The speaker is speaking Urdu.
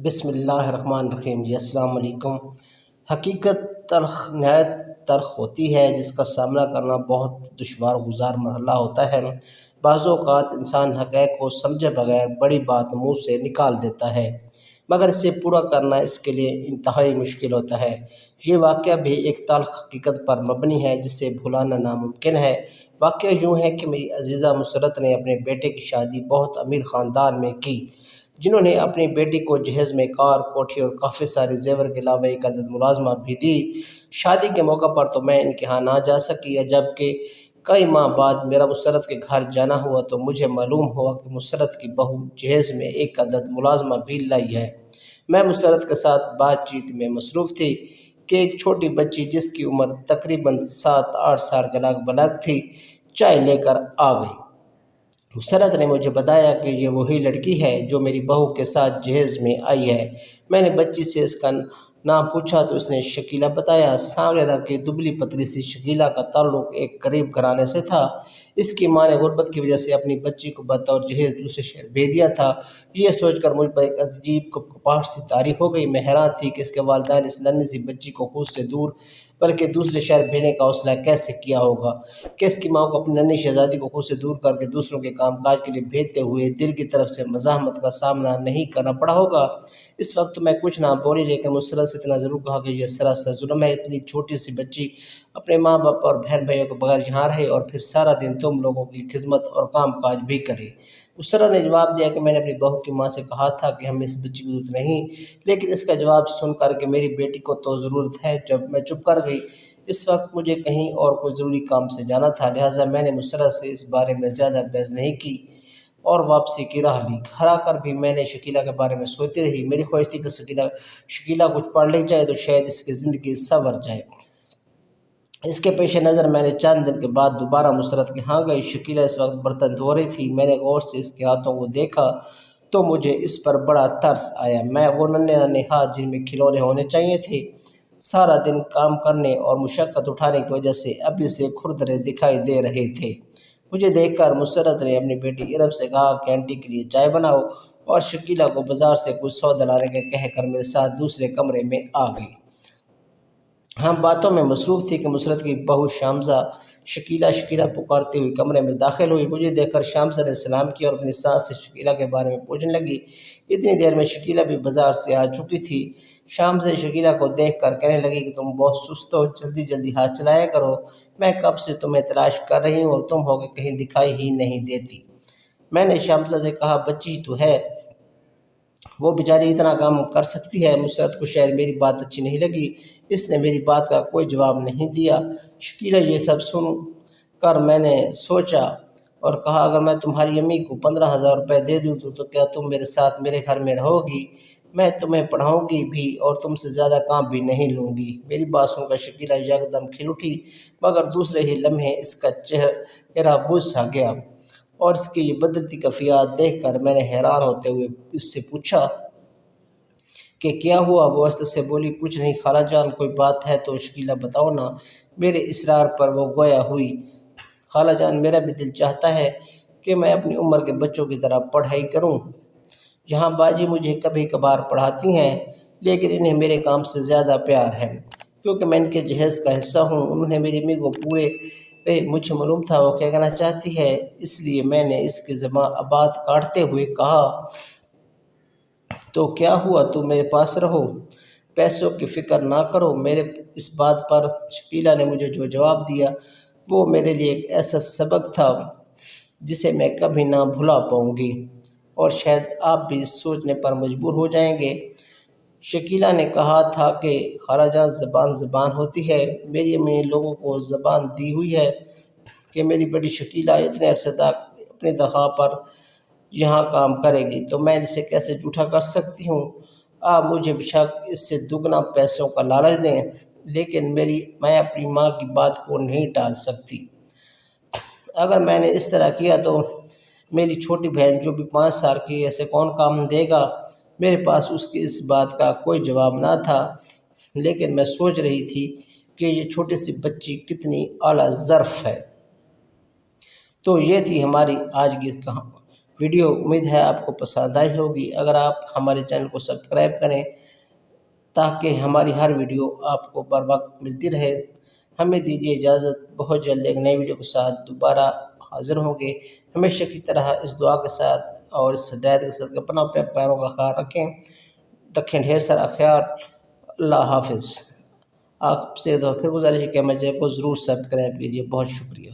بسم اللہ الرحمن الرحیم جی السلام علیکم۔ حقیقت تلخ نہایت تلخ ہوتی ہے، جس کا سامنا کرنا بہت دشوار گزار مرحلہ ہوتا ہے۔ بعض اوقات انسان حقائق کو سمجھے بغیر بڑی بات منہ سے نکال دیتا ہے، مگر اسے پورا کرنا اس کے لیے انتہائی مشکل ہوتا ہے۔ یہ واقعہ بھی ایک تلخ حقیقت پر مبنی ہے جسے بھلانا ناممکن ہے۔ واقعہ یوں ہے کہ میری عزیزہ مسرت نے اپنے بیٹے کی شادی بہت امیر خاندان میں کی، جنہوں نے اپنی بیٹی کو جہیز میں کار، کوٹھی اور کافی سارے زیور کے علاوہ ایک عدد ملازمہ بھی دی۔ شادی کے موقع پر تو میں ان کے ہاں نہ جا سکی، جبکہ کئی ماہ بعد میرا مسرت کے گھر جانا ہوا تو مجھے معلوم ہوا کہ مسرت کی بہو جہیز میں ایک عدد ملازمہ بھی لائی ہے۔ میں مسرت کے ساتھ بات چیت میں مصروف تھی کہ ایک چھوٹی بچی جس کی عمر تقریباً 7-8 سال کے لگ بلگ تھی، چائے لے کر آ گئی۔ مسرت نے مجھے بتایا کہ یہ وہی لڑکی ہے جو میری بہو کے ساتھ جہیز میں آئی ہے۔ میں نے بچی سے اس کا نام پوچھا تو اس نے شکیلہ بتایا۔ سامنے رنگ کی دبلی پتلی سی شکیلہ کا تعلق ایک غریب گھرانے سے تھا۔ اس کی ماں نے غربت کی وجہ سے اپنی بچی کو بطور جہیز دوسرے شہر بھیج دیا تھا۔ یہ سوچ کر مجھ پر ایک عجیب کپکپاہٹ سی طاری ہو گئی۔ میں حیران تھی کہ اس کے والدین اس ننھی سی بچی کو خود سے دور بلکہ دوسرے شہر بھیجنے کا حوصلہ کیسے کیا ہوگا کہ اس کی ماں کو اپنی ننھی شہزادی کو خود سے دور کر کے دوسروں کے کام کاج کے لیے بھیجتے ہوئے دل کی طرف سے مزاحمت کا سامنا نہیں کرنا پڑا ہوگا۔ اس وقت میں کچھ نہ بولی، لیکن مسرت سے اتنا ضرور کہا کہ یہ سراسر ظلم ہے۔ اتنی چھوٹی سی بچی اپنے ماں باپ اور بہن بھائیوں کے بغیر یہاں رہے اور پھر سارا دن تم لوگوں کی خدمت اور کام کاج بھی کرے۔ مسرت نے جواب دیا کہ میں نے اپنی بہو کی ماں سے کہا تھا کہ ہمیں اس بچی کی ضرورت نہیں، لیکن اس کا جواب سن کر کہ میری بیٹی کو تو ضرورت ہے، جب میں چپ کر گئی۔ اس وقت مجھے کہیں اور کوئی ضروری کام سے جانا تھا، لہٰذا میں نے مسرت سے اس بارے میں زیادہ بحث نہیں کی اور واپسی کی راہ لی۔ گھر آ کر بھی میں نے شکیلہ کے بارے میں سوچتی رہی۔ میری خواہش تھی کہ شکیلہ کچھ پڑھ لکھ جائے تو شاید اس کی زندگی سنور جائے۔ اس کے پیش نظر میں نے چند دن کے بعد دوبارہ مسرت کے ہاں گئی۔ شکیلہ اس وقت برتن دھو رہی تھی۔ میں نے غور سے اس کے ہاتھوں کو دیکھا تو مجھے اس پر بڑا ترس آیا۔ وہ ننھے ننھے ہاتھ جن میں کھلونے ہونے چاہیے تھے، سارا دن کام کرنے اور مشقت اٹھانے کی وجہ سے ابھی سے کھردرے دکھائی دے رہے تھے۔ مجھے دیکھ کر مسرت نے اپنی بیٹی ارم سے کہا کہ آنٹی کے لیے چائے بناؤ، اور شکیلہ کو بازار سے کچھ سودا لانے کا کہہ کر میرے ساتھ دوسرے کمرے میں آ گئی۔ ہم باتوں میں مصروف تھی کہ مسرت کی بہو شامزہ شکیلہ پکارتے ہوئی کمرے میں داخل ہوئی۔ مجھے دیکھ کر شامزہ نے سلام کیا اور اپنی ساس سے شکیلہ کے بارے میں پوچھنے لگی۔ اتنی دیر میں شکیلہ بھی بازار سے آ چکی تھی۔ شامزہ شکیلہ کو دیکھ کر کہنے لگی کہ تم بہت سست ہو، جلدی جلدی ہاتھ چلایا کرو، میں کب سے تمہیں تلاش کر رہی ہوں اور تم ہو کہ کہیں دکھائی ہی نہیں دیتی۔ میں نے شامزہ سے کہا بچی تو ہے، وہ بیچاری اتنا کام کر سکتی ہے۔ مسرت کو شاید میری بات اچھی نہیں لگی، اس نے میری بات کا کوئی جواب نہیں دیا۔ شکیلہ یہ سب سن کر میں نے سوچا اور کہا اگر میں تمہاری امی کو 15,000 روپے دے دوں تو کیا تم میرے ساتھ میرے گھر میں رہو گی؟ میں تمہیں پڑھاؤں گی بھی اور تم سے زیادہ کام بھی نہیں لوں گی۔ میری بات سن کر شکیلہ یکدم کھل اٹھی، مگر دوسرے ہی لمحے اس کا چہرہ بجھ سا گیا، اور اس کی یہ بدلتی کیفیت دیکھ کر میں نے حیران ہوتے ہوئے اس سے پوچھا کہ کیا ہوا؟ وہ ہنستے سے بولی کچھ نہیں خالہ جان، کوئی بات ہے تو شکیلہ بتاؤ نا۔ میرے اصرار پر وہ گویا ہوئی۔ خالہ جان، میرا بھی دل چاہتا ہے کہ میں اپنی عمر کے بچوں کی طرح پڑھائی کروں۔ یہاں باجی مجھے کبھی کبھار پڑھاتی ہیں، لیکن انہیں میرے کام سے زیادہ پیار ہے، کیونکہ میں ان کے جہیز کا حصہ ہوں۔ انہوں نے میری امی کو مجھے معلوم تھا وہ کیا کہنا چاہتی ہے، اس لیے میں نے اس کی بات کاٹتے ہوئے کہا تو کیا ہوا، تم میرے پاس رہو، پیسوں کی فکر نہ کرو۔ میرے اس بات پر شکیلہ نے مجھے جو جواب دیا وہ میرے لیے ایک ایسا سبق تھا جسے میں کبھی نہ بھلا پاؤں گی، اور شاید آپ بھی سوچنے پر مجبور ہو جائیں گے۔ شکیلہ نے کہا تھا کہ خالہ جان زبان ہوتی ہے، میری امی نے لوگوں کو زبان دی ہوئی ہے کہ میری بیٹی شکیلہ اتنے عرصے تک اپنی تنخواہ پر یہاں کام کرے گی، تو میں اسے کیسے جھوٹا کر سکتی ہوں؟ آپ مجھے بیشک اس سے دگنا پیسوں کا لالچ دیں، لیکن میں اپنی ماں کی بات کو نہیں ٹال سکتی۔ اگر میں نے اس طرح کیا تو میری چھوٹی بہن جو بھی 5 سال کی ہے اسے کون کام دے گا؟ میرے پاس اس کی اس بات کا کوئی جواب نہ تھا، لیکن میں سوچ رہی تھی کہ یہ چھوٹی سی بچی کتنی اعلیٰ ظرف ہے۔ تو یہ تھی ہماری آج کی ویڈیو امید ہے آپ کو پسند آئی ہوگی۔ اگر آپ ہمارے چینل کو سبسکرائب کریں تاکہ ہماری ہر ویڈیو آپ کو بر وقت ملتی رہے۔ ہمیں دیجیے اجازت، بہت جلد ایک نئے ویڈیو کے ساتھ دوبارہ حاضر ہوں گے۔ ہمیشہ کی طرح اس دعا کے ساتھ اور اس ہدایت کے ساتھ اپنے پیروں کا خیال رکھیں ڈھیر سارا خیال۔ اللہ حافظ۔ آپ سے پھر گزارش ہے کہ ہمارے چینل کو ضرور سبسکرائب کیجیے۔ بہت شکریہ۔